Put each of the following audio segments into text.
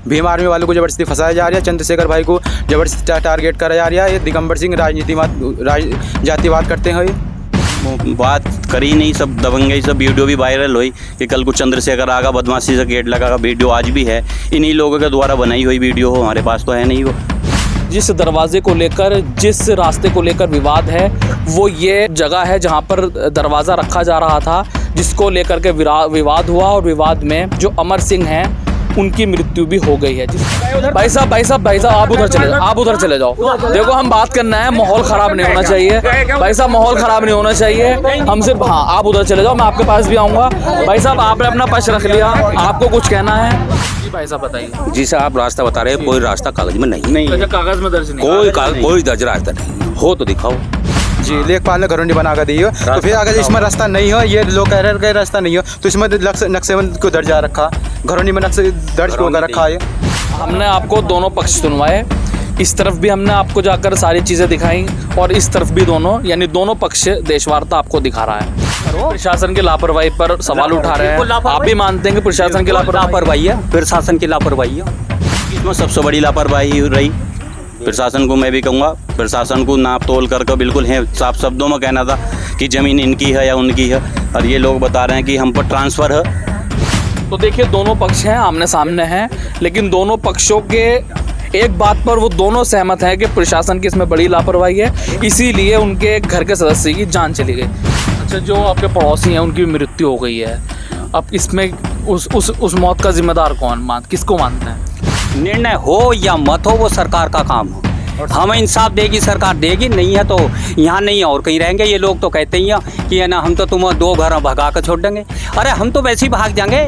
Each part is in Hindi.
भीम आर्मी वालों को ज़बरदस्ती फंसाया जा रहा है, चंद्रशेखर भाई को ज़बरदस्ती टारगेट करा जा रहा है। ये दिगंबर सिंह जातिवाद करते हैं। ये बात करी नहीं, सब दबंगई, सब वीडियो भी वायरल हुई कि कल को चंद्रशेखर आगा बदमाशी से गेट लगागा, वीडियो आज भी है। इन्हीं लोगों के द्वारा बनाई हुई वीडियो हो, हमारे पास तो है नहीं वो। जिस दरवाजे को लेकर, जिस रास्ते को लेकर विवाद है, वो ये जगह है जहाँ पर दरवाज़ा रखा जा रहा था, जिसको लेकर के विवाद हुआ और विवाद में जो अमर सिंह हैं उनकी मृत्यु भी हो गई है। भाई साहब आप उधर चले जाओ, आप उधर चले जाओ। देखो हम बात करना है, माहौल ख़राब नहीं होना चाहिए भाई साहब, माहौल ख़राब नहीं होना चाहिए। हम सिर्फ हाँ, आप उधर चले जाओ, मैं आपके पास भी आऊँगा। भाई साहब आपने अपना पक्ष रख लिया, आपको कुछ कहना है जी? भाई साहब बताइए। जी साहब, आप रास्ता बता रहे हैं, कोई रास्ता कागज में नहीं। अच्छा, कागज में दर्ज नहीं, कोई दर्ज रास्ता नहीं हो तो दिखाओ जी। लेखपाल ने घरोंडी बना कर दी हो, तो फिर अगर इसमें रास्ता नहीं हो, ये लोग कह रहे रास्ता नहीं हो, तो इसमें नक्शेबंद को दर्जा रखा, घरोंडी में नक्शे दर्ज को रखा है। हमने आपको दोनों पक्ष सुनवाए, इस तरफ भी हमने आपको जाकर सारी चीज़ें दिखाई और इस तरफ भी दोनों, यानी दोनों पक्ष देशवार्ता आपको दिखा रहा है। प्रशासन की लापरवाही पर सवाल उठा रहे हैं, आप भी मानते हैं कि प्रशासन की लापरवाही है, प्रशासन की लापरवाही है। इसमें सबसे बड़ी लापरवाही रही प्रशासन को। मैं भी कहूँगा प्रशासन को नाप तोल करके बिल्कुल है साफ शब्दों में कहना था कि ज़मीन इनकी है या उनकी है, और ये लोग बता रहे हैं कि हम पर ट्रांसफ़र है। तो देखिए दोनों पक्ष हैं, आमने सामने हैं, लेकिन दोनों पक्षों के एक बात पर वो दोनों सहमत हैं कि प्रशासन की इसमें बड़ी लापरवाही है, इसीलिए उनके घर के सदस्य की जान चली गई। अच्छा, जो आपके पड़ोसी हैं उनकी मृत्यु हो गई है, अब इसमें उस मौत का जिम्मेदार किसको मानते हैं? निर्णय हो या मत हो, वो सरकार का काम हो। हमें इंसाफ देगी सरकार, देगी नहीं है तो यहाँ नहीं और कहीं रहेंगे। ये लोग तो कहते ही हैं कि है ना, हम तो तुम दो घर भगा कर छोड़ देंगे। अरे हम तो वैसे ही भाग जाएंगे,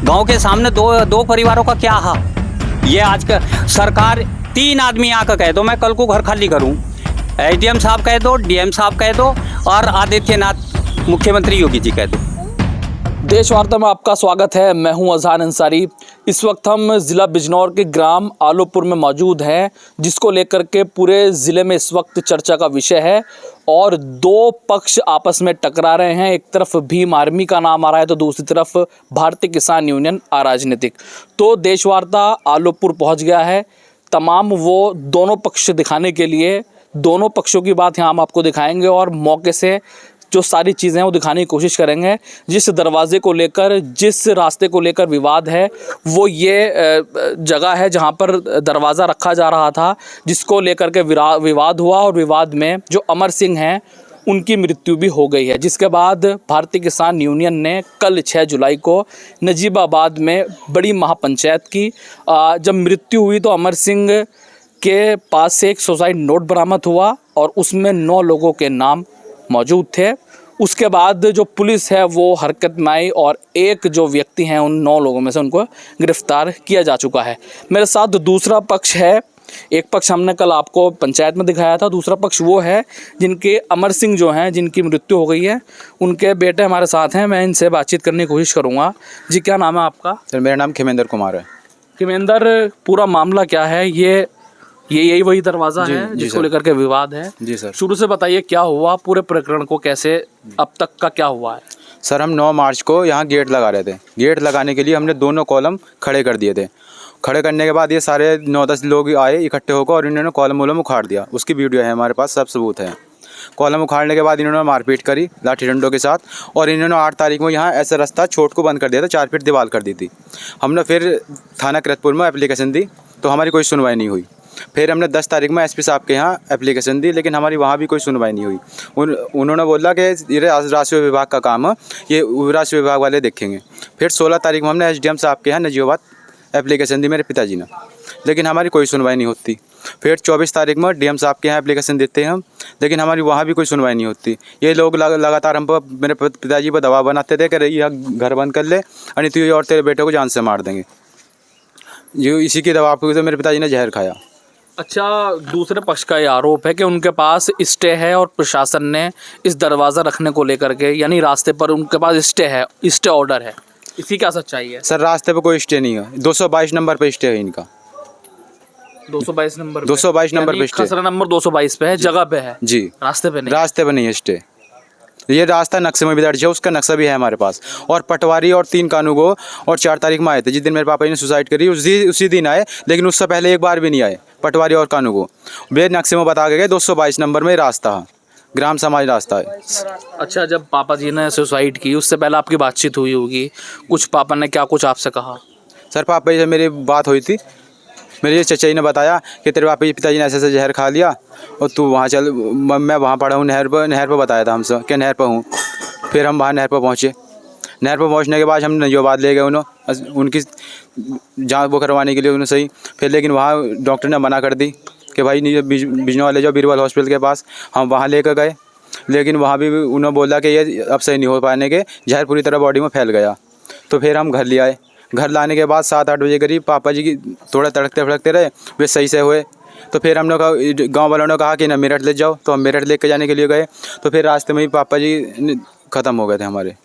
गांव के सामने दो परिवारों का क्या है। ये आज का सरकार 3 आदमी आकर कह दो मैं कल को घर खाली करूँ, SDM साहब कह दो, DM साहब कह दो, और आदित्यनाथ मुख्यमंत्री योगी जी कह दो। देशवार्ता में आपका स्वागत है, मैं हूं अजहान अंसारी। इस वक्त हम ज़िला बिजनौर के ग्राम आलोपुर में मौजूद हैं, जिसको लेकर के पूरे ज़िले में इस वक्त चर्चा का विषय है और 2 पक्ष आपस में टकरा रहे हैं। एक तरफ भीम आर्मी का नाम आ रहा है तो दूसरी तरफ भारतीय किसान यूनियन अराजनीतिक। तो देशवार्ता आलोपुर पहुँच गया है, तमाम वो दोनों पक्ष दिखाने के लिए, दोनों पक्षों की बात यहाँ हम आपको दिखाएंगे और मौके से जो सारी चीज़ें हैं वो दिखाने की कोशिश करेंगे। जिस दरवाजे को लेकर, जिस रास्ते को लेकर विवाद है, वो ये जगह है जहाँ पर दरवाज़ा रखा जा रहा था, जिसको लेकर के विवाद हुआ और विवाद में जो अमर सिंह हैं उनकी मृत्यु भी हो गई है। जिसके बाद भारतीय किसान यूनियन ने कल 6 जुलाई को नजीबाबाद में बड़ी महापंचायत की। जब मृत्यु हुई तो अमर सिंह के पास से एक सुसाइड नोट बरामद हुआ और उसमें 9 लोगों के नाम मौजूद थे। उसके बाद जो पुलिस है वो हरकत में आई और एक जो व्यक्ति हैं उन 9 लोगों में से उनको गिरफ्तार किया जा चुका है। मेरे साथ दूसरा पक्ष है, एक पक्ष हमने कल आपको पंचायत में दिखाया था, दूसरा पक्ष वो है जिनके अमर सिंह जो हैं, जिनकी मृत्यु हो गई है, उनके बेटे हमारे साथ हैं। मैं इनसे बातचीत करने की कोशिश करूँगा। जी, क्या नाम है आपका? सर, मेरा नाम खिमेंद्र कुमार है। खिमेंद्र, पूरा मामला क्या है? यही वही दरवाज़ा है जिसको लेकर के विवाद है? जी सर। शुरू से बताइए क्या हुआ, पूरे प्रकरण को कैसे अब तक का क्या हुआ है? सर, हम 9 मार्च को यहाँ गेट लगा रहे थे। गेट लगाने के लिए हमने दोनों कॉलम खड़े कर दिए थे। खड़े करने के बाद ये सारे 9-10 लोग आए इकट्ठे होकर और इन्होंने कॉलम वॉलम उखाड़ दिया। उसकी वीडियो है हमारे पास, सब सबूत है। कॉलम उखाड़ने के बाद इन्होंने मारपीट करी लाठी डंडों के साथ और इन्होंने 8 तारीख को यहाँ ऐसा रास्ता छोट को बंद कर दिया था, 4 फीट दीवार कर दी थी। हमने फिर थाना कृतपुर में एप्लीकेशन दी तो हमारी कोई सुनवाई नहीं हुई। फिर हमने 10 तारीख में SP साहब के यहाँ एप्लीकेशन दी, लेकिन हमारी वहाँ भी कोई सुनवाई नहीं हुई। उन्होंने बोला कि ये राजस्व विभाग का काम है, ये राजस्व विभाग वाले देखेंगे। फिर 16 तारीख में हमने SDM साहब के यहाँ नजीबाबाद एप्लीकेशन दी मेरे पिताजी ने, लेकिन हमारी कोई सुनवाई नहीं होती। फिर 24 तारीख में DM साहब के यहाँ एप्लीकेशन देते हैं हम, लेकिन हमारी वहाँ भी कोई सुनवाई नहीं होती। ये लोग लगातार हम पर, मेरे पिताजी पर दबाव बनाते थे कि यह घर बंद कर ले और तो ये और तेरे बेटे को जान से मार देंगे। जो इसी के दबाव पर तो मेरे पिताजी ने जहर खाया। अच्छा, दूसरे पक्ष का ये आरोप है कि उनके पास स्टे है और प्रशासन ने इस दरवाज़ा रखने को लेकर के, यानी रास्ते पर उनके पास स्टे है, स्टे ऑर्डर है। इसकी क्या सच्चाई है? सर, रास्ते पर कोई स्टे नहीं है। 222 नंबर पे स्टे है इनका। 222 नंबर 222 नंबर पे स्टे, खसरा नंबर 222 पे है, जगह पे है जी, रास्ते पे नहीं। रास्ते पे नहीं है स्टे। ये रास्ता नक्शे में भी दर्ज है, उसका नक्शा भी है हमारे पास। और पटवारी और 3 कानूगो और 4 तारीख में आए थे, जिस दिन मेरे पापा जी ने सुसाइड करी उसी दिन आए, लेकिन उससे पहले एक बार भी नहीं आए पटवारी और कानूगो। वे नक्शे में बता के गए 222 नंबर में रास्ता है, ग्राम समाज रास्ता है। अच्छा, जब पापा जी ने सुसाइड की उससे पहले आपकी बातचीत हुई होगी, कुछ पापा ने क्या कुछ आपसे कहा? सर पापा जी से मेरी बात हुई थी, मेरे चचा जी ने बताया कि तेरे पापा जी पिताजी ने ऐसे जहर खा लिया और तू वहाँ चल। मैं वहाँ पड़ा हूँ नहर पर बताया था हमसे कि नहर पर हूँ। फिर हम वहाँ नहर पर पहुँचे। नहर पर पहुँचने के बाद हम नयोबाद ले गए उनकी जाँच वो करवाने के लिए उन्हें सही। फिर लेकिन वहाँ डॉक्टर ने मना कर दी कि भाई नहीं, बिजनौर ले जाओ बीरबल हॉस्पिटल के पास। हम वहाँ लेकर गए, लेकिन वहाँ भी उन्होंने बोला कि ये अब सही नहीं हो पाने के, जहर पूरी तरह बॉडी में फैल गया। तो फिर हम घर ले आए। घर लाने के बाद 7-8 बजे करीब पापा जी की थोड़ा तड़कते फड़कते रहे, वे सही से हुए। तो फिर हमने कहा, गांव वालों ने कहा कि ना मेरठ ले जाओ, तो हम मेरठ लेके जाने के लिए गए। तो फिर रास्ते में ही पापा जी ख़त्म हो गए थे हमारे।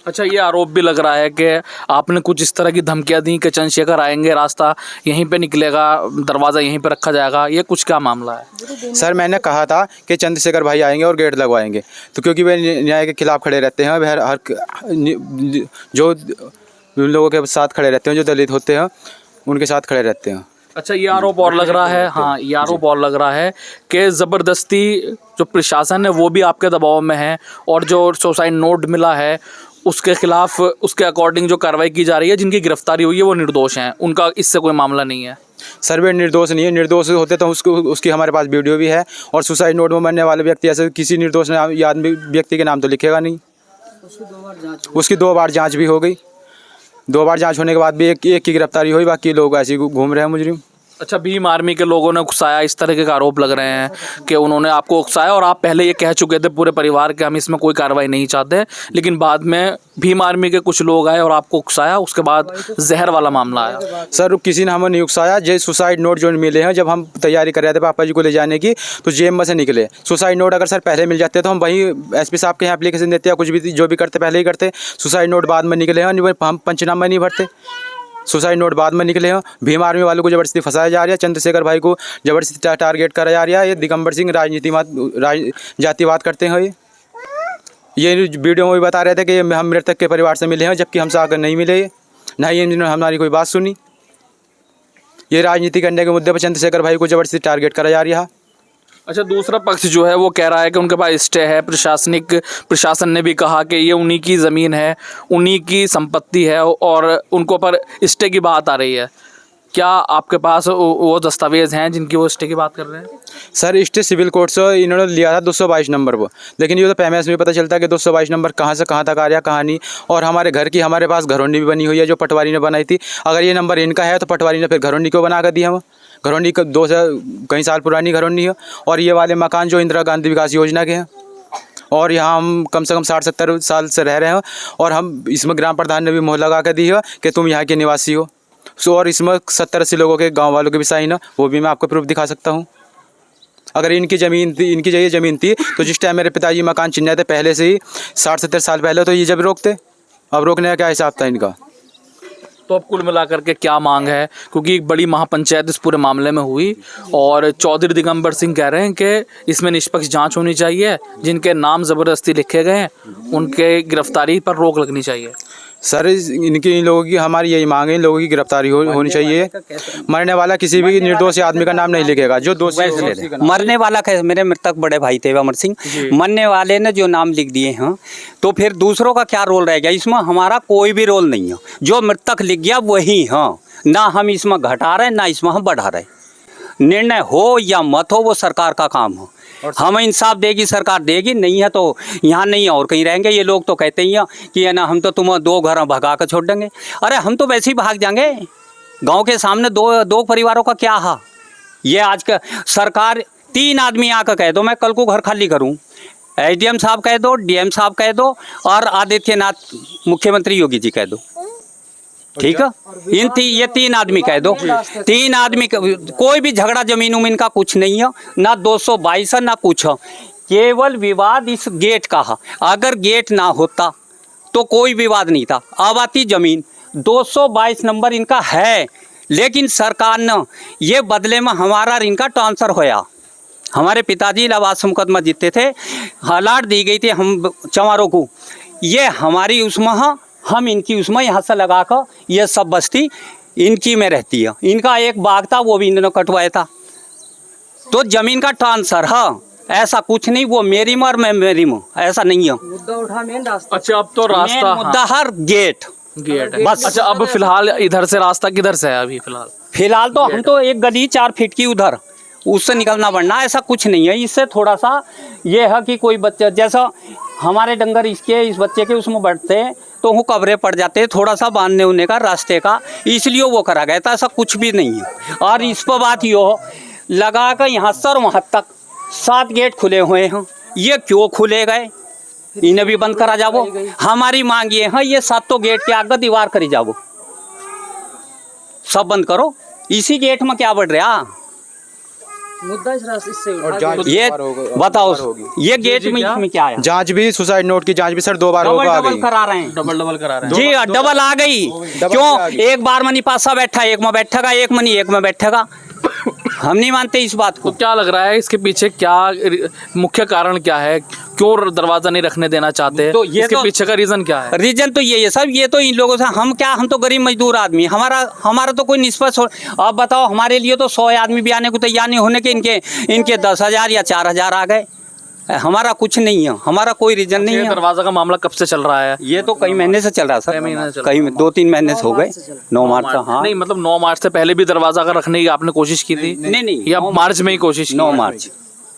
अच्छा, ये आरोप भी लग रहा है कि आपने कुछ इस तरह की धमकियां दी कि चंद्रशेखर आएंगे, रास्ता यहीं पे निकलेगा, दरवाज़ा यहीं पे रखा जाएगा, ये कुछ क्या मामला है? सर मैंने कहा था कि चंद्रशेखर भाई आएंगे और गेट लगवाएंगे, तो क्योंकि वे न्याय के खिलाफ खड़े रहते हैं, वह हर जो उन लोगों के साथ खड़े रहते हैं, जो दलित होते हैं उनके साथ खड़े रहते हैं। अच्छा, ये आरोप और लग रहा है, हाँ ये आरोप और लग रहा है कि ज़बरदस्ती जो प्रशासन है वो भी आपके दबाव में है, और जो सुसाइड नोट मिला है उसके खिलाफ उसके अकॉर्डिंग जो कार्रवाई की जा रही है, जिनकी गिरफ्तारी हुई है वो निर्दोष हैं, उनका इससे कोई मामला नहीं है। सर वे निर्दोष नहीं है, निर्दोष होते तो उसकी हमारे पास वीडियो भी है। और सुसाइड नोट में मरने वाले व्यक्ति ऐसे किसी निर्दोष आदमी व्यक्ति के नाम तो लिखेगा नहीं। उसकी 2 बार जाँच भी हो गई, 2 बार जांच होने के बाद भी एक की गिरफ्तारी हुई, बाकी लोग ऐसे ही घूम रहे हैं मुजरिम। अच्छा, भीम आर्मी के लोगों ने उकसाया, इस तरह के आरोप लग रहे हैं कि उन्होंने आपको उकसाया, और आप पहले ये कह चुके थे पूरे परिवार के हम इसमें कोई कार्रवाई नहीं चाहते, लेकिन बाद में भीम आर्मी के कुछ लोग आए और आपको उकसाया, उसके बाद जहर वाला मामला आया। सर किसी ने हमें नहीं उकसाया। जो सुसाइड नोट जो मिले हैं, जब हम तैयारी कर रहे थे पापा जी को ले जाने की, तो जेब में से निकले सुसाइड नोट। अगर सर पहले मिल जाते तो हम वहीं SP साहब के यहाँ एप्लीकेशन देते या कुछ भी जो भी करते पहले ही करते। सुसाइड नोट बाद में निकले हैं, हम पंचनामा नहीं भरते, सुसाइड नोट बाद में निकले हैं। भीम आर्मी वालों को ज़बरदस्ती फंसाया जा रहा है, चंद्रशेखर भाई को ज़बरदस्ती टारगेट करा जा रहा है। ये दिगंबर सिंह जातिवाद करते हैं। ये वीडियो में भी बता रहे थे कि हम मृतक के परिवार से मिले हैं, जबकि हमसे आकर नहीं मिले, ना ही इन्होंने हमारी कोई बात सुनी। ये राजनीति करने के मुद्दे पर चंद्रशेखर भाई को ज़बरदस्ती टारगेट करा जा रहा है। अच्छा, दूसरा पक्ष जो है वो कह रहा है कि उनके पास स्टे है, प्रशासन ने भी कहा कि ये उन्हीं की ज़मीन है, उन्हीं की संपत्ति है, और उनको पर स्टे की बात आ रही है। क्या आपके पास वो दस्तावेज़ हैं जिनकी वो स्टे की बात कर रहे हैं? सर स्टे सिविल कोर्ट से इन्होंने लिया था 222 नंबर पर, लेकिन ये तो PMS में पता चलता है कि 222 नंबर कहाँ से कहाँ तक आ रहा, कहाँ नहीं। और हमारे घर की हमारे पास घरौंडी भी बनी हुई है, जो पटवारी ने बनाई थी। अगर ये नंबर इनका है तो पटवारी ने फिर घरौंडी क्यों बना कर दी? हम घरौंडी 2 से कई साल पुरानी घरौंडी है। और ये वाले मकान जो इंदिरा गांधी विकास योजना के हैं, और यहाँ हम कम से कम 60-70 साल से रह रहे हैं, और हम इसमें ग्राम प्रधान ने भी मोहर लगा कर दी है कि तुम यहाँ के निवासी हो। और इसमें 70-80 लोगों के गांव वालों के भी साइन है, वो भी मैं आपको प्रूफ दिखा सकता हूँ। अगर इनकी ज़मीन थी, इनकी जगह ज़मीन थी, तो जिस टाइम मेरे पिताजी मकान चिन रहे थे पहले से ही 60-70 साल पहले, तो ये जब रोकते, अब रोकने का क्या हिसाब था इनका? तो अब कुल मिलाकर के क्या मांग है, क्योंकि एक बड़ी महापंचायत इस पूरे मामले में हुई, और चौधरी दिगंबर सिंह कह रहे हैं कि इसमें निष्पक्ष जांच होनी चाहिए, जिनके नाम ज़बरदस्ती लिखे गए हैं उनके गिरफ्तारी पर रोक लगनी चाहिए। सर इन लोगों की हमारी यही मांग है, इन लोगों की गिरफ्तारी होनी चाहिए। मरने वाला किसी भी निर्दोष आदमी का नाम नहीं लिखेगा, जो दोषी मरने वाला मेरे मृतक बड़े भाई थे अमर सिंह, मरने वाले ने जो नाम लिख दिए हैं, तो फिर दूसरों का क्या रोल रह गया? इसमें हमारा कोई भी रोल नहीं है, जो मृतक लिख गया वही है। ना हम इसमें घटा रहे, ना इसमें हम बढ़ा रहे। निर्णय हो या मत हो वो सरकार का काम हो। हमें इंसाफ देगी सरकार, देगी, नहीं है तो यहाँ नहीं और कहीं रहेंगे। ये लोग तो कहते ही हैं कि है ना हम तो तुम्हें 2 घर भगा कर छोड़ देंगे। अरे हम तो वैसे ही भाग जाएंगे। गांव के सामने दो परिवारों का क्या है? ये आज का सरकार 3 आदमी आकर कह दो मैं कल को घर खाली करूँ, SDM साहब कह दो, DM साहब कह दो, और आदित्यनाथ मुख्यमंत्री योगी जी कह दो, ठीक है? ये 3 आदमी कह दो, 3 आदमी कोई भी झगड़ा जमीन उमीन का कुछ नहीं है, ना 222 है ना कुछ है। केवल विवाद इस गेट का है। अगर गेट ना होता तो कोई विवाद नहीं था। अब आती जमीन 222 नंबर इनका है, लेकिन सरकार ने ये बदले में हमारा इनका ट्रांसफ़र होया। हमारे पिताजी इलाहाबाद से मुकदमा जीतते थे, हालात दी गई थी हम चंवारों को, ये हमारी उसमें हम इनकी उसमें यहाँ से लगा कर ये सब बस्ती इनकी में रहती है। इनका एक बाग था वो भी इन्होंने कटवाया था, तो जमीन का ट्रांसफर है, ऐसा कुछ नहीं वो मेरी में और मैं मेरी में, ऐसा नहीं है। मुद्दा उठा मेन रास्ता। अच्छा अब तो रास्ता मेन मुद्दा हर गेट गेट बस। अच्छा अब फिलहाल इधर से रास्ता किधर से है अभी फिलहाल? फिलहाल तो हम तो एक गली 4 फीट की उधर उससे निकलना पड़ना, ऐसा कुछ नहीं है। इससे थोड़ा सा ये है कि कोई बच्चा जैसा हमारे डंगर इसके इस बच्चे के उसमें बढ़ते हैं तो वो कब्रे पड़ जाते हैं, थोड़ा सा बांधने उन्ने का रास्ते का, इसलिए वो करा गया था, ऐसा कुछ भी नहीं है। और इस पर बात यो लगा कर यहाँ से वहाँ तक 7 गेट खुले हुए हैं, ये क्यों खुले गए, इन्हें भी बंद करा जाओ। हमारी मांग ये है ये 7 गेट के आगे दीवार करी जाओ, सब बंद करो, इसी गेट में क्या बढ़ रहा मुद्दा इस रास्ते इससे और उठा जांच ये बार होगा, बताओ बार होगी। ये गेट में इसमें क्या है? जांच भी सुसाइड नोट की जांच भी सर 2 बार डबल होगा आ डबल गई। करा रहे हैं डबल करा रहे हैं। जी, डबल आ गई। डबल क्यों? आ गई। एक बार मनी पासा बैठा, एक में बैठेगा, एक मनी एक में बैठेगा। हम नहीं मानते इस बात तो को। क्या लग रहा है इसके पीछे क्या मुख्य कारण क्या है, क्यों दरवाजा नहीं रखने देना चाहते? तो ये इसके तो- पीछे का रीजन क्या है? रीजन तो ये है सब, ये तो इन लोगों से हम क्या, हम तो गरीब मजदूर आदमी, हमारा तो कोई निष्पक्ष हो। अब बताओ हमारे लिए तो 100 आदमी भी आने को तैयार नहीं होने के इनके 10,000 या 4,000 आ गए। हमारा कुछ नहीं है, हमारा कोई रीजन नहीं ये है। दरवाजा का मामला कब से चल रहा है? ये तो कई महीने से चल रहा कई महीने से सर, चल कई 2-3 महीने से हो गए। 9 मार्च का, हाँ नहीं मतलब 9 मार्च से पहले भी दरवाजा का रखने की आपने कोशिश की थी? नहीं या 9 मार्च में ही कोशिश की?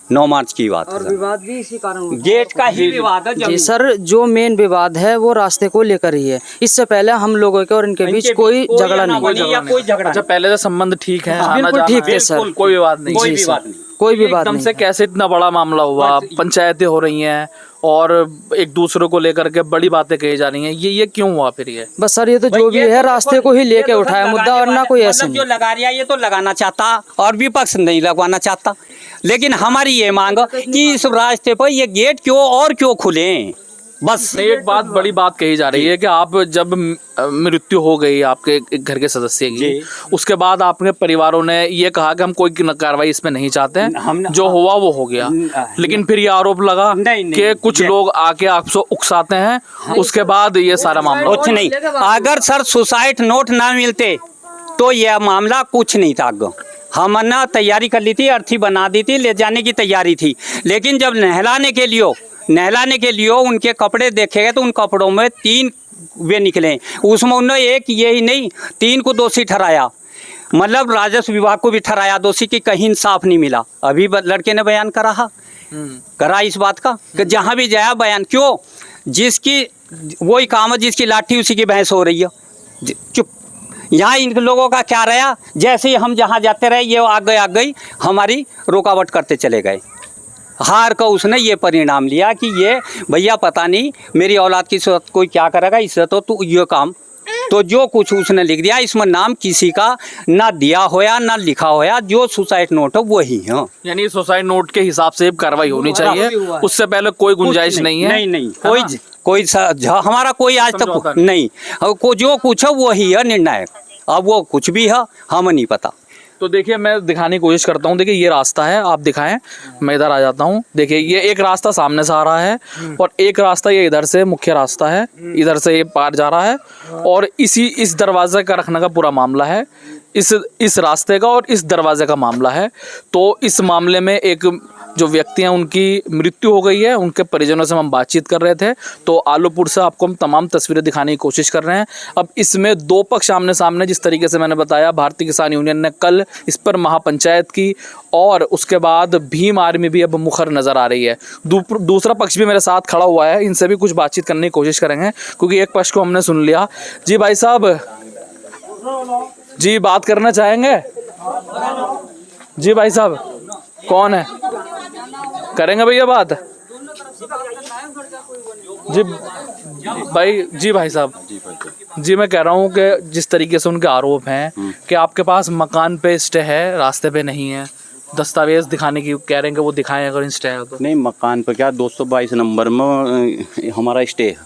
9 मार्च की बात है और सर। विवाद भी इसी कारण हुआ। गेट का ही विवाद है। जी जमीन- सर, जो मेन विवाद है वो रास्ते को लेकर ही है। इससे पहले हम लोगों के और इनके बीच कोई झगड़ा नहीं। अनावली या कोई झगड़ा अच्छा पहले से संबंध ठीक है, हाँ, आना बिल्कुल जाना ठीक है, है सर। कोई विवाद नहीं? कोई जी विवाद सर, नहीं। कोई विवाद एकदम नहीं। से कैसे इतना बड़ा मामला हुआ, पंचायतें हो रही हैं और एक दूसरे को लेकर के बड़ी बातें कही जा रही हैं, ये क्यों हुआ फिर ये? बस सर ये तो जो भी ये है तो रास्ते को ही ये लेके तो उठाया सर मुद्दा, लगाने और ना वाले- कोई ऐसे मतलब जो नहीं। लगा रहा है ये तो लगाना चाहता और विपक्ष नहीं लगवाना चाहता, लेकिन हमारी ये मांग कि इस रास्ते पर ये गेट क्यों खुले, बस। नहीं, एक बात बड़ी बात कही जा रही है कि आप जब मृत्यु हो गई आपके एक घर के सदस्य की, जी। उसके बाद आपके परिवारों ने ये कहा कि हम कोई कार्रवाई इसमें नहीं चाहते हैं, हम- जो हुआ वो हो गया। लेकिन फिर ये आरोप लगा नहीं, कि कुछ ये- लोग आके आपसे उकसाते हैं, उसके बाद ये सारा मामला। कुछ नहीं, अगर सर सुसाइड नोट ना मिलते तो यह मामला कुछ नहीं था। हमने तैयारी कर ली थी, अर्थी बना दी थी, ले जाने की तैयारी थी, लेकिन जब नहलाने के लिए उनके कपड़े देखे गए तो उन कपड़ों में 3 वे निकले, उसमें उन्होंने एक यही नहीं 3 को दोषी ठहराया, मतलब राजस्व विभाग को भी ठहराया दोषी, कि कहीं इंसाफ नहीं मिला। अभी लड़के ने बयान करा इस बात का कि जहाँ भी जाया बयान, क्यों, जिसकी वही काम है, जिसकी लाठी उसी की भैंस हो रही है। चुप, यहाँ इन लोगों का क्या रहा, जैसे ही हम जहाँ जाते रहे ये आ गई हमारी रुकावट करते चले गए। हार का उसने ये परिणाम लिया कि ये भैया पता नहीं मेरी औलाद की सूरत कोई क्या करेगा, इससे तो तू ये काम, तो जो कुछ उसने लिख दिया, इसमें नाम किसी का ना दिया होया ना लिखा होया, जो सुसाइड नोट है वही है। यानी सुसाइड नोट के हिसाब से कार्रवाई होनी चाहिए, उससे पहले कोई गुंजाइश नहीं है। नहीं कोई हमारा कोई आज तक नहीं, जो कुछ है वही है निर्णायक। अब वो कुछ भी है हमें नहीं पता। तो देखिए मैं दिखाने की कोशिश करता हूँ। देखिए ये रास्ता है, आप दिखाएं, मैं इधर आ जाता हूँ। देखिए ये एक रास्ता सामने से आ रहा है और एक रास्ता ये इधर से मुख्य रास्ता है, इधर से ये पार जा रहा है, और इस दरवाजे का रखने का पूरा मामला है, इस रास्ते का और इस दरवाजे का मामला है। तो इस मामले में एक जो व्यक्ति हैं उनकी मृत्यु हो गई है, उनके परिजनों से हम बातचीत कर रहे थे। तो आलूपुर से आपको हम तमाम तस्वीरें दिखाने की कोशिश कर रहे हैं। अब इसमें 2 पक्ष आमने सामने, जिस तरीके से मैंने बताया, भारतीय किसान यूनियन ने कल इस पर महापंचायत की और उसके बाद भीम आर्मी भी अब मुखर नज़र आ रही है। दूसरा पक्ष भी मेरे साथ खड़ा हुआ है, इनसे भी कुछ बातचीत करने की कोशिश करेंगे, क्योंकि एक पक्ष को हमने सुन लिया। जी भाई साहब जी, बात करना चाहेंगे? जी भाई साहब, कौन है? करेंगे भैया बात? जी भाई साहब जी, मैं कह रहा हूँ कि जिस तरीके से उनके आरोप हैं कि आपके पास मकान पे स्टे है, रास्ते पे नहीं है, दस्तावेज दिखाने की कह रहे हैं कि वो दिखाएं अगर स्टे है तो। नहीं, मकान पे क्या 222 नंबर में हमारा स्टे है।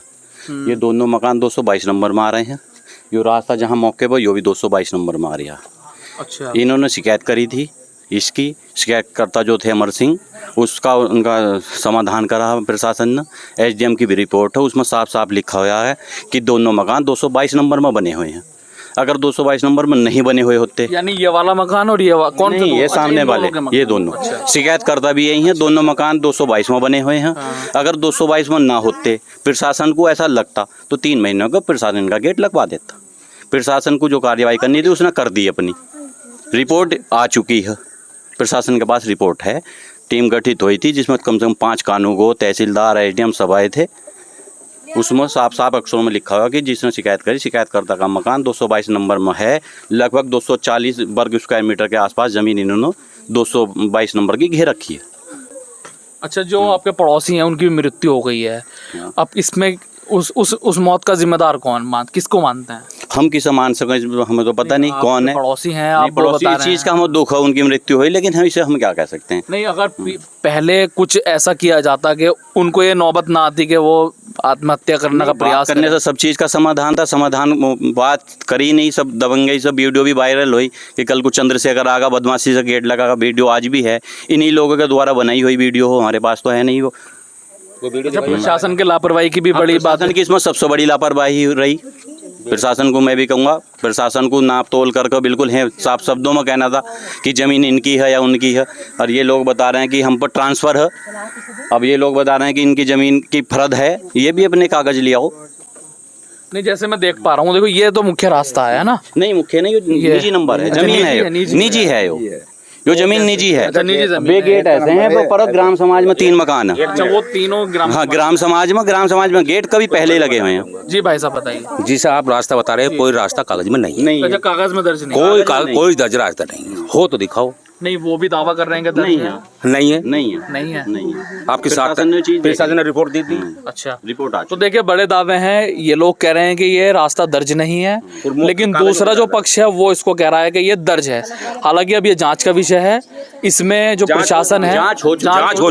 ये दोनों मकान 222 नंबर में आ रहे हैं। जो रास्ता जहाँ मौके पर यो भी 222 नंबर में आ रहा है। अच्छा, इन्होंने शिकायत करी थी इसकी शिकायतकर्ता जो थे अमर सिंह, उसका उनका समाधान करा प्रशासन ने। एसडीएम की भी रिपोर्ट है, उसमें साफ साफ लिखा हुआ है कि दोनों मकान 222 नंबर में बने हुए हैं। अगर 222 नंबर में नहीं बने हुए होते, यानी ये वाला मकान और कौन से नहीं, दो? ये अच्छा, सामने इन वाले, दोनों के मकान। ये दोनों अच्छा। शिकायतकर्ता भी यही हैं। दोनों मकान 222 में बने हुए हैं। अगर 222 में ना होते, प्रशासन को ऐसा लगता तो 3 महीनों का प्रशासन का गेट लगवा देता। प्रशासन को जो कार्रवाई करनी थी उसने कर दी। अपनी रिपोर्ट आ चुकी है, प्रशासन के पास रिपोर्ट है। टीम गठित हुई थी जिसमें कम से कम 5 कानूनगो, तहसीलदार, एसडीएम सब आए थे। उसमें साफ साफ अक्षरों में लिखा हुआ कि जिसने शिकायत करी, शिकायतकर्ता का मकान 222 नंबर में है। लगभग 240 वर्ग स्क्वायर मीटर के आसपास ज़मीन इन्होंने 222 नंबर की घेर रखी है। अच्छा, जो आपके पड़ोसी हैं उनकी मृत्यु हो गई है, अब इसमें उस मौत का जिम्मेदार किसको मानते हैं? हम किसे मान सकें, हमें तो पता नहीं कौन है। पड़ोसी हैं, नहीं, आप पड़ोसी बता इस रहे चीज़ हैं। का हमें दुख है, उनकी मृत्यु हुई, लेकिन हम इसे हम क्या कह सकते हैं। नहीं, अगर पहले कुछ ऐसा किया जाता कि उनको ये नौबत ना आती कि वो आत्महत्या करने का बात प्रयास करने करें। से सब चीज़ का समाधान था। समाधान बात करी नहीं, सब दबंग गई। सब वीडियो भी वायरल हुई कि कल को चंद्रशेखर आगा बदमाशी से गेट लगा, वीडियो आज भी है। इन्हीं लोगों के द्वारा बनाई हुई वीडियो हो, हमारे पास तो है नहीं वो। अच्छा, प्रशासन की लापरवाही की भी बड़ी बात है। प्रशासन की इसमें सबसे बड़ी लापरवाही रही। प्रशासन को मैं भी कहूँगा, प्रशासन को नाप तोल करके बिल्कुल है साफ शब्दों में कहना था कि ज़मीन इनकी है या उनकी है। और ये लोग बता रहे हैं कि हम पर ट्रांसफ़र है। अब ये लोग बता रहे हैं कि इनकी ज़मीन की फर्द है, ये भी अपने कागज़ ले आओ। नहीं, जैसे मैं देख पा रहा हूँ, देखो ये तो मुख्य रास्ता है ना। नहीं, मुख्य नहीं, ये निजी नंबर है, अच्छा, ज़मीन निजी है, है, निजी है यो ज़मीन निजी है। अच्छा, निजी ज़मीन बे है। गेट ऐसे हैं, वो पर ग्राम समाज में 3 मकान है। अच्छा, वो तीनों ग्राम। हाँ, ग्राम समाज में गेट कभी पहले ही लगे हुए हैं। जी भाई साहब बताइए। जी साहब, आप रास्ता बता रहे हैं, कोई रास्ता कागज में नहीं है। नहीं अच्छा, कागज में दर्ज नहीं? कोई दर्ज रास्ता नहीं है। हो तो दिखाओ। नहीं, वो भी दावा कर रहे हैं कि दर्ज नहीं है। है, नहीं है। नहीं है, नहीं है। नहीं है। आपके साथ प्रशासन ने चीज़ प्रशासन ने रिपोर्ट दी थी। अच्छा, रिपोर्ट आ तो देखिए बड़े दावे हैं। ये लोग कह रहे हैं कि ये रास्ता दर्ज नहीं है, लेकिन दूसरा जो पक्ष है वो इसको कह रहा है कि ये दर्ज है। हालांकि अब ये जांच का विषय है। इसमें जो प्रशासन है, जांच हो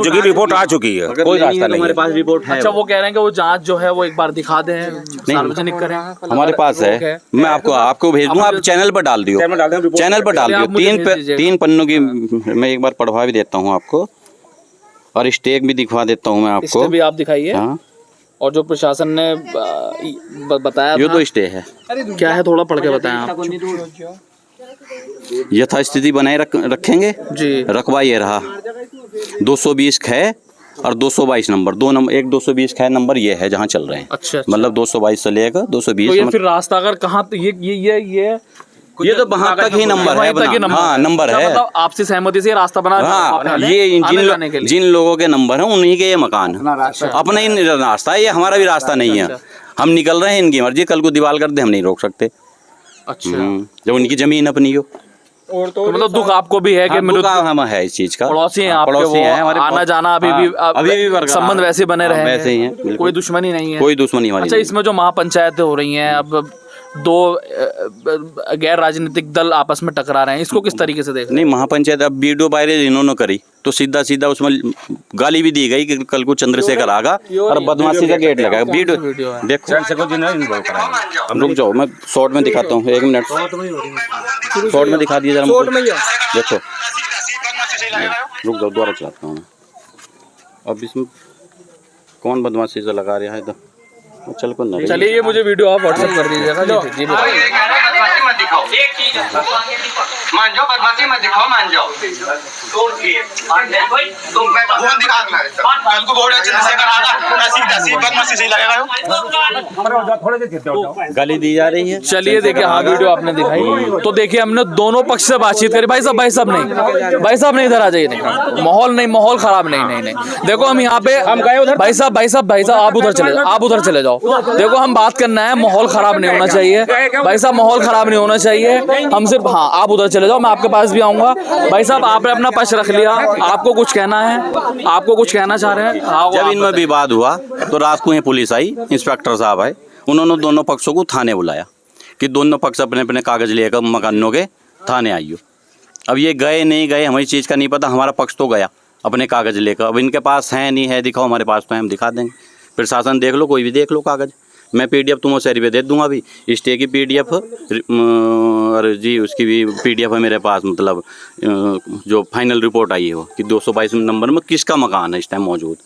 चुकी, रिपोर्ट आ चुकी है, कोई रास्ता नहीं हमारे है। पास रिपोर्ट है। अच्छा, वो कह रहे हैं कि वो जांच जो है वो एक बार दिखा दें, सार्वजनिक करें। हमारे पास है, मैं आपको भेज दूंगा, आप चैनल पर डाल दियो, चैनल पर डाल आप दियो। मुझे भेज दीजिएगा। 3 पन्नों की मैं एक बार पढ़वा भी देता हूँ आपको, और स्टेक भी दिखवा देता हूँ मैं आपको। इसको भी आप दिखाइए। हाँ, और जो प्रशासन ने बताया ये था, तो स्टे है। क्या है थोड़ा पढ़ के बताएं आप। यथास्थिति बनाए रखेंगे। जी। रकबा ये रहा 220 ख और 222 नंबर, 2 नंबर, एक 220 ख नंबर ये है जहाँ चल रहे हैं। अच्छा, मतलब 222 से लेकर 220। तो ये फिर रास्ता अगर कहाँ, ये तो वहाँ तक ही नंबर है, वहीं तक ही हाँ नंबर अच्छा, है। मतलब आपसी सहमति से ये रास्ता बना हाँ, पहले ये आने जाने के लिए। जिन लोगों के नंबर हैं उन्हीं के ये मकान है। अपना ही रास्ता है, ये हमारा भी रास्ता नहीं है। हम निकल रहे हैं, इनकी मर्जी, कल को दीवार कर दे हम नहीं रोक सकते। अच्छा, जब उनकी जमीन अपनी हो। तो मतलब दुख आपको भी है कि हम है इस चीज का। पड़ोसी हैं हाँ, आपके, पड़ोसी वो हैं हमारे, आना जाना अभी भी बरकरार संबंध वैसे बने हाँ, रहे वैसे ही हैं, बिल्कुल। कोई दुश्मनी नहीं है। कोई दुश्मनी हमारी अच्छा, नहीं। इसमें जो महापंचायतें हो रही हैं, अब 2 गैर राजनीतिक दल आपस में टकरा रहे हैं, इसको किस तरीके से देख रहे नहीं, महापंचायत अब वीडियो वायरल इन्होंने करी तो सीधा सीधा उसमें गाली भी दी गई कि कल को चंद्रशेखर आगा और बदमाशी का गेट लगा। वीडियो है? देखो, रुक जाओ, मैं शॉर्ट में दिखाता हूँ, 1 मिनट शॉर्ट में दिखा दिया जरा मुझको। देखो, रुक जाओ, दोबारा चलाता हूँ। अब इसमें कौन बदमाशी से लगा रहा है इधर, चल को ना। चलिए, ये मुझे वीडियो आप व्हाट्सएप कर दीजिएगा। जी बताइए। बदमाशी मत दिखाओ, एक चीज है, मान जाओ, बदमाशी मत दिखाओ, मान जाओ। तुम फोन दिखा दो, कल को बोर्ड चंद्रशेखर आगा ऐसी बदमाशी से लगेगा। गाली दी जा रही है। चलिए, देखिए, हाँ वीडियो आपने दिखाई, तो देखिए हमने दोनों पक्ष से बातचीत करी। भाई साहब नहीं, भाई साहब नहीं, इधर आ जाइए। नहीं, माहौल खराब नहीं। देखो, हम यहाँ पे भाई साहब आप उधर चले जाओ। देखो, हम बात करना है, माहौल खराब नहीं होना चाहिए। भाई साहब, माहौल खराब नहीं होना चाहिए। हम सिर्फ, हाँ, आप उधर चले जाओ, मैं आपके पास भी आऊंगा। भाई साहब, आपने अपना पक्ष रख लिया, आपको कुछ कहना है, आपको कुछ कहना चाह रहे हैं? हाँ, जब इनमें विवाद हुआ तो रात को ही पुलिस आई, इंस्पेक्टर साहब आए, उन्होंने दोनों पक्षों को थाने बुलाया कि दोनों पक्ष अपने अपने कागज लेकर मकानों के थाने आइयो। अब ये गए नहीं गए हमें इस चीज़ का नहीं पता, हमारा पक्ष तो गया अपने कागज लेकर। अब इनके पास है नहीं है, दिखाओ, हमारे पास तो है, हम दिखा देंगे। प्रशासन देख लो, कोई भी देख लो कागज, मैं PDF तुम्हें शहरी पे दे दूंगा अभी, स्टे की PDF और जी उसकी भी PDF है मेरे पास, मतलब जो फाइनल रिपोर्ट आई है वो कि 222 नंबर में किसका मकान है इस टाइम मौजूद।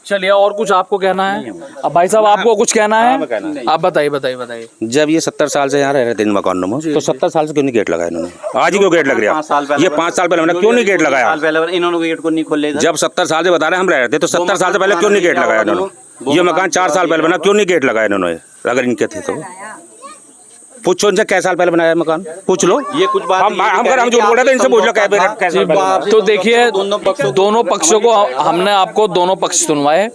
चलिए, और कुछ आपको कहना है? अब भाई साहब आपको कुछ कहना है? आप बताइए। जब ये 70 साल से यहाँ रह रहे थे इन मकानों में, तो 70 साल से क्यों नहीं गेट लगाया इन्होंने? आज ही क्यों गेट लग रहा? ये 5 साल पहले क्यों नहीं गेट लगाया? इन्होंने गेट को नहीं खोले। जब 70 साल से बता रहे हम रह रहे थे, तो 70 साल से पहले क्यों नहीं गेट लगाया इन्होंने? ये मकान 4 साल पहले बना, क्यों नहीं गेट लगाया इन्होंने? अगर इनके थे तो पूछो इनसे, कै साल पहले बनाया मकान, पूछ लो। ये कुछ बात हम झूठ बोल रहे थे, इनसे पूछ लो कैसे। तो देखिए, दोनों पक्षों को हमने आपको दोनों पक्ष सुनवाए।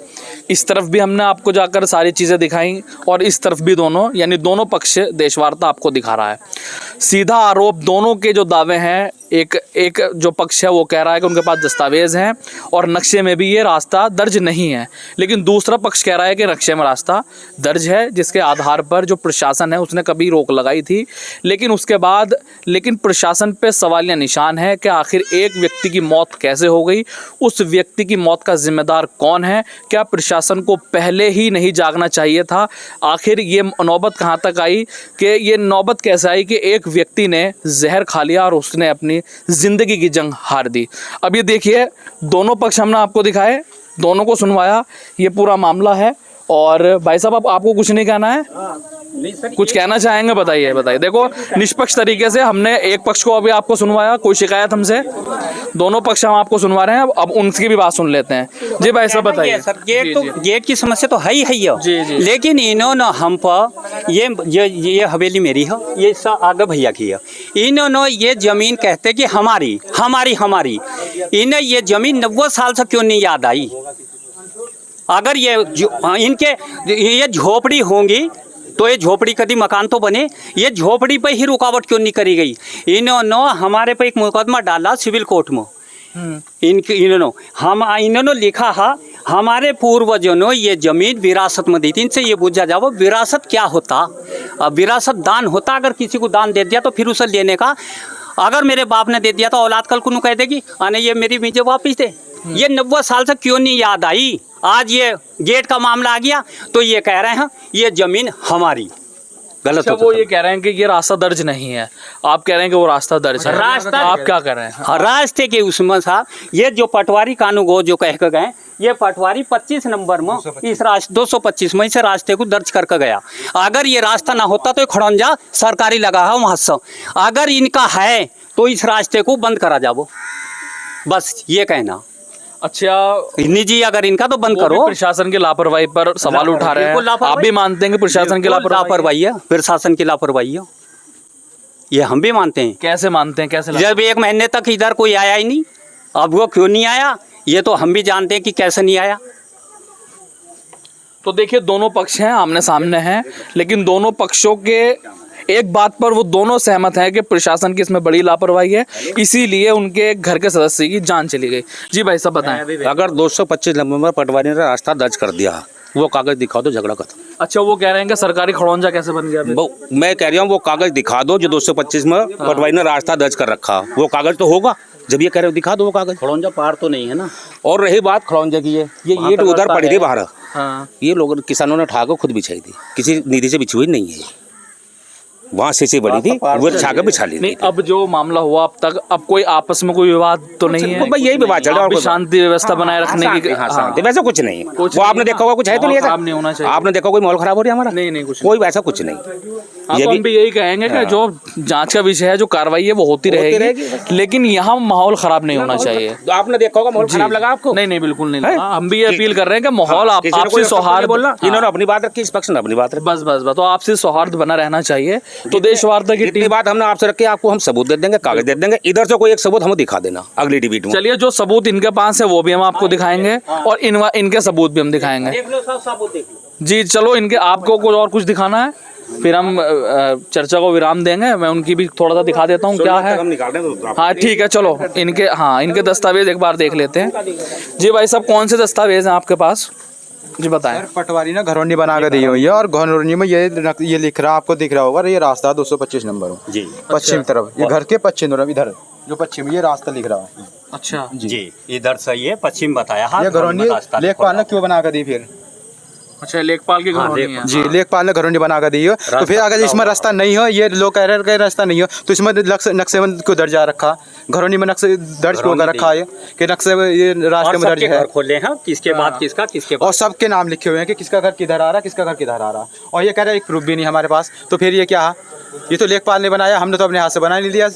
इस तरफ भी हमने आपको जाकर सारी चीज़ें दिखाई और इस तरफ भी दोनों, यानी दोनों पक्ष देशवार्ता आपको दिखा रहा है। सीधा आरोप दोनों के जो दावे हैं, एक जो पक्ष है वो कह रहा है कि उनके पास दस्तावेज़ हैं और नक्शे में भी ये रास्ता दर्ज नहीं है, लेकिन दूसरा पक्ष कह रहा है कि नक्शे में रास्ता दर्ज है, जिसके आधार पर जो प्रशासन है उसने कभी रोक लगाई थी, लेकिन उसके बाद प्रशासन पे सवालिया निशान है कि आखिर एक व्यक्ति की मौत कैसे हो गई, उस व्यक्ति की मौत का जिम्मेदार कौन है? क्या प्रशासन को पहले ही नहीं जागना चाहिए था? आखिर ये नौबत कहाँ तक आई कि ये नौबत कैसे आई कि एक व्यक्ति ने जहर खा लिया और उसने अपनी जिंदगी की जंग हार दी। अब ये देखिए, दोनों पक्ष हमने आपको दिखाए, दोनों को सुनवाया, ये पूरा मामला है। और भाई साहब, आपको कुछ नहीं कहना है? कुछ कहना चाहेंगे? बताइए। देखो, निष्पक्ष तरीके से हमने एक पक्ष को अभी आपको सुनवाया, कोई शिकायत हमसे, दोनों पक्ष हम आपको सुनवा रहे हैं, अब उनकी भी बात सुन लेते हैं। जी भाई साहब बताइए। सर, गेट की समस्या तो है ही जी। लेकिन इन्होंने हम पर ये हवेली मेरी है, ये आगे भैया की है, इन्होंने ये जमीन कहते कि हमारी। इन्हें ये जमीन 90 साल से क्यों नहीं याद आई? अगर ये झोपड़ी होंगी तो ये झोपड़ी कभी मकान तो बने, ये झोपड़ी पे ही रुकावट क्यों नहीं करी गई? इन्होंने हमारे पे एक मुकदमा डाला सिविल कोर्ट में। इन्होंने लिखा है हमारे पूर्वजों ने ये जमीन विरासत में दी थी। इनसे ये पूछा जाओ विरासत क्या होता? अब विरासत दान होता, अगर किसी को दान दे दिया तो फिर उसे लेने का। अगर मेरे बाप ने दे दिया तो औलाद कल को कह देगी अने ये मेरी मुझे वापिस दे। ये 90 साल से क्यों नहीं याद आई? आज ये गेट का मामला आ गया तो ये कह रहे हैं ये जमीन हमारी। गलत। अच्छा, वो ये कह रहे हैं कि ये रास्ता दर्ज नहीं है, आप कह रहे हैं कि वो रास्ता दर्ज है। रास्ता आप क्या कर रहे हैं? रास्ते के उसमें साहब, ये जो पटवारी कानून जो कह के गए, ये पटवारी 25 नंबर में इस रास्ते 225 में इस रास्ते को दर्ज करके गया। अगर ये रास्ता ना होता तो खड़ंजा सरकारी लगा है वहाँ से, अगर इनका है तो इस रास्ते को बंद करा जाओ, बस ये कहना। अच्छा, निजी अगर इनका तो बंद करो। प्रशासन की लापरवाही पर सवाल उठा रहे हैं, आप भी मानते हैं कि प्रशासन की लापरवाही है? प्रशासन की लापरवाही है, ये हम भी मानते हैं। कैसे मानते हैं? कैसे? जब 1 महीने तक इधर कोई आया ही नहीं, अब वो क्यों नहीं आया ये तो हम भी जानते हैं कि कैसे नहीं आया। तो देखिए, दोनों पक्ष हैं, आमने सामने हैं, लेकिन दोनों पक्षों के एक बात पर वो दोनों सहमत हैं कि प्रशासन की इसमें बड़ी लापरवाही है, इसीलिए उनके घर के सदस्य की जान चली गई। जी भाई साहब बताएं। अगर 225 नंबर पटवारी ने रास्ता दर्ज कर दिया, वो कागज दिखाओ तो झगड़ा खत्म। अच्छा, वो कह रहे हैं कि सरकारी खड़ौंजा कैसे बन गया? मैं कह रहा हूँ वो कागज दिखा दो जो 225 में पटवारी ने रास्ता दर्ज कर रखा, वो कागज तो होगा। जब ये कह रहे हो दिखा दो वो कागज। खड़ौंजा पार तो नहीं है ना। और रही बात खड़ौंजा की, ये ईंट उधर पड़ी थी बाहर। हाँ। ये लोग किसानों ने उठा कर खुद बिछाई थी, किसी निधि से बिछी हुई नहीं है। वहाँ से बड़ी थी, वो छाकर बिछा ली। नहीं, अब जो मामला हुआ अब तक, अब कोई आपस में कोई विवाद तो नहीं है? भाई यही विवाद चल रहा है, शांति व्यवस्था बनाए रखने की। शांति वैसा कुछ नहीं। वो आपने देखा होगा कुछ है तो नहीं, खराब नहीं होना चाहिए। आपने देखा कोई माहौल खराब हो रहा है हमारा? नहीं, कुछ कोई वैसा कुछ नहीं। हम भी यही कहेंगे कि जो जांच का विषय है, जो कार्रवाई है वो होती रहेगी, लेकिन यहाँ माहौल खराब नहीं होना चाहिए। तो आपने देखा होगा माहौल खराब लगा आपको? नहीं, बिल्कुल नहीं लगा। हम भी ये अपील कर रहे हैं कि माहौल आपसी सौहार्द, इन्होंने अपनी बात रखी, इस पक्ष ने अपनी बात रखी, बस तो आपसी सौहार्द बना रहना चाहिए। तो देशवार्ता की जितनी बात हमने आपसे रखी, आपको हम सबूत दे देंगे, कागज दे देंगे। इधर से कोई एक सबूत हमें दिखा देना अगली डिबेट में। चलिए, जो सबूत इनके पास है वो भी हम आपको दिखाएंगे और इनके सबूत भी हम दिखाएंगे। जी चलो, इनके आपको कुछ और कुछ दिखाना है, फिर हम चर्चा को विराम देंगे। मैं उनकी भी थोड़ा सा दिखा देता हूँ क्या है। हाँ ठीक है, चलो इनके दस्तावेज एक बार देख लेते हैं। जी भाई साहब, कौन से दस्तावेज हैं आपके पास? जी बताएं। पटवारी ने घरौनी बना कर दी हुई है और घरौनी में ये लिख रहा, आपको दिख रहा होगा, ये रास्ता 225 नंबर जी, पश्चिम तरफ, ये घर के पश्चिम तरफ, इधर जो पश्चिम ये रास्ता लिख रहा है। अच्छा जी, इधर से ये पश्चिम बताया। ये घरौनी लेखपाल ने क्यों बना कर दी फिर? अच्छा, लेखपाल की घरौनी है। जी, लेखपाल ने घरौनी बना कर दी है। तो फिर अगर इसमें रास्ता नहीं हो, ये लोग कह रहे हैं कि रास्ता नहीं हो, तो इसमें नक्शेबंद क्यों दर्जा रखा? घरौनी में नक्शे दर्ज क्यों कर रखा है कि नक्शे ये रास्ते में दर्ज है? खोले हैं किसके बाद किसका किसके और सबके नाम लिखे हुए हैं कि किसका घर किधर आ रहा, किसका घर किधर आ रहा, और ये कह रहे हैं एक प्रूफ भी नहीं हमारे पास। तो फिर ये क्या है? ये तो लेखपाल ने बनाया, हमने तो अपने हाथ से बना नहीं लिया।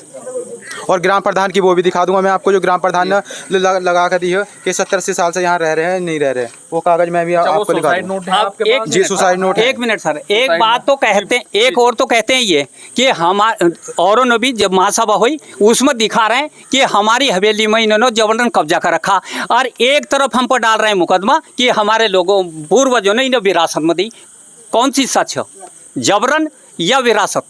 और ग्राम प्रधान की वो भी दिखा दूंगा मैं आपको, जो ग्राम प्रधान ने लगा कर दी है कि 70-80 साल से यहाँ रह रहे हैं, नहीं रह रहे, वो कागज मैं भी आपको दिखा दूँ। एक जी, सुसाइड नोट है। एक मिनट सर, एक बात तो कहते हैं, एक और तो कहते हैं ये कि हमारे औरों ने भी जब महासभा हुई उसमें दिखा रहे हैं कि हमारी हवेली में इन्होंने जबरन कब्जा कर रखा, और एक तरफ हम पर डाल रहे हैं मुकदमा कि हमारे लोगों पूर्वजों ने इन्हें विरासत में दी। कौन सी सच है, जबरन या विरासत?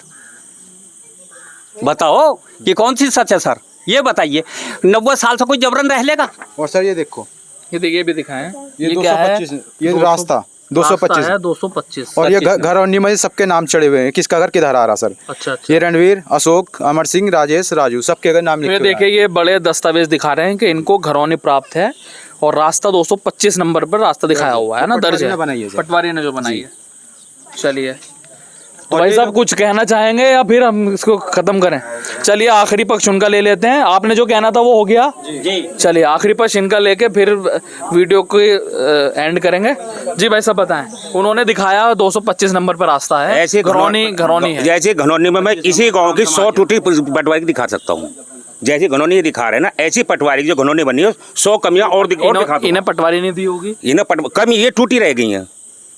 बताओ कि कौन सी सच है सर, ये बताइए। 90 साल से कोई जबरन रह लेगा? और सर ये देखो, ये देखिए भी दिखाएं, ये क्या है? 225, ये रास्ता 225 है 225। और ये घरौनी में सबके नाम चढ़े हुए हैं, किसका घर किधर आ रहा सर। अच्छा अच्छा। ये रणवीर, अशोक, अमर सिंह, राजेश, राजू, सबके घर नाम लिखे ये हुए हैं। देखिए, ये बड़े दस्तावेज दिखा रहे हैं कि इनको घरौनी प्राप्त है, और रास्ता 225 नंबर पर रास्ता दिखाया हुआ है ना, दर्ज है, पटवारी ने जो बनाई है। चलिए, तो भाई साहब कुछ कहना चाहेंगे या फिर हम इसको खत्म करें? चलिए, आखिरी पक्ष उनका ले लेते हैं। आपने जो कहना था वो हो गया जी। चलिए, आखिरी पक्ष इनका लेके फिर वीडियो को एंड करेंगे। जी भाई साहब बताएं, उन्होंने दिखाया 225 नंबर पर रास्ता है, ऐसे घरौनी है। जैसे घरौनी में मैं इसी गांव की 100 टूटी पटवारी दिखा सकता हूँ। जैसी घरौनी ये दिखा रहे हैं ना, ऐसी पटवारी जो घरौनी बनी है 100 कमियां और दिखा दूं। इन्हें पटवारी नहीं दी होगी, इन्हें कमी ये टूटी रह गई है।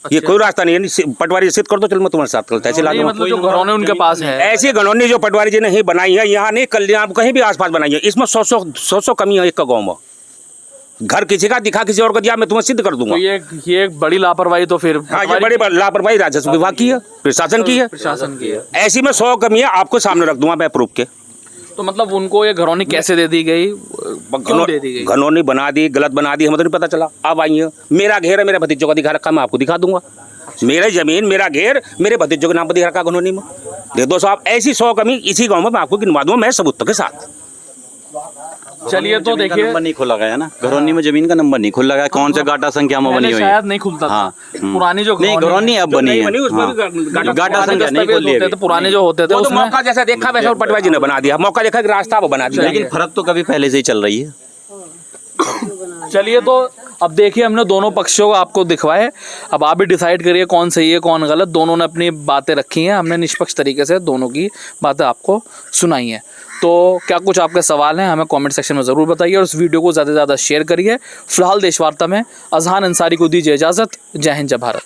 ये कोई रास्ता नहीं है, पटवारी सिद्ध कर दो, चल मैं तुम्हारे साथ करता ऐसे लागे। मतलब जो घरौनी उनके पास है, ऐसी घरौनी जो पटवारी जी ने ही बनाई है, यहाँ नहीं कल्याण कहीं भी आसपास बनाई है, इसमें 100 कमी है एक का गाँव में। घर किसी का दिखा किसी और को दिया, मैं तुम्हें सिद्ध कर दूंगा। तो ये एक बड़ी लापरवाही तो फिर हाँ, ये बड़ी लापरवाही राजस्व विभाग की है, प्रशासन की है। ऐसी में 100 कमियां आपको सामने रख दूंगा मैं प्रूफ के। तो मतलब उनको ये घरौनी कैसे दे दी गई, क्यों दे दी गई? घरौनी बना दी, गलत बना दी, हमें तो नहीं पता चला। अब आई है, मेरा घेर है, मेरे भतीजों का दिखा रखा, मैं आपको दिखा दूंगा। मेरा जमीन, मेरा घेर, मेरे भतीजों के नाम पर दिखा रखा घरौनी में। दे दो साहब, ऐसी 100 कमी इसी गाँव में मैं आपको गिनवा दूंगा, मैं सबूतों के साथ। चलिए, तो देखिए, नंबर नहीं खुला गया ना, घरौनी में जमीन का नंबर नहीं खुला गया, कौन से गाटा संख्या में बनी हुई है, शायद नहीं खुलता था। पुरानी जो नहीं घरौनी अब बनी है, गाटा संख्या नहीं खुली है। पुराने जो होते थे उसमें मौका जैसा देखा वैसा पटवारी जी ने बना दिया, मौका देखा कि रास्ता वो बना दिया। लेकिन फर्क तो कभी पहले से ही चल रही है। चलिए, तो अब देखिए, हमने दोनों पक्षों को आपको दिखवाए, अब आप भी डिसाइड करिए कौन सही है कौन गलत। दोनों ने अपनी बातें रखी हैं, हमने निष्पक्ष तरीके से दोनों की बातें आपको सुनाई हैं। तो क्या कुछ आपके सवाल हैं हमें कमेंट सेक्शन में ज़रूर बताइए, और इस वीडियो को ज़्यादा से ज़्यादा शेयर करिए। फिलहाल देश वार्ता में अजहान अंसारी को दीजिए इजाज़त। जय हिंद, जय भारत।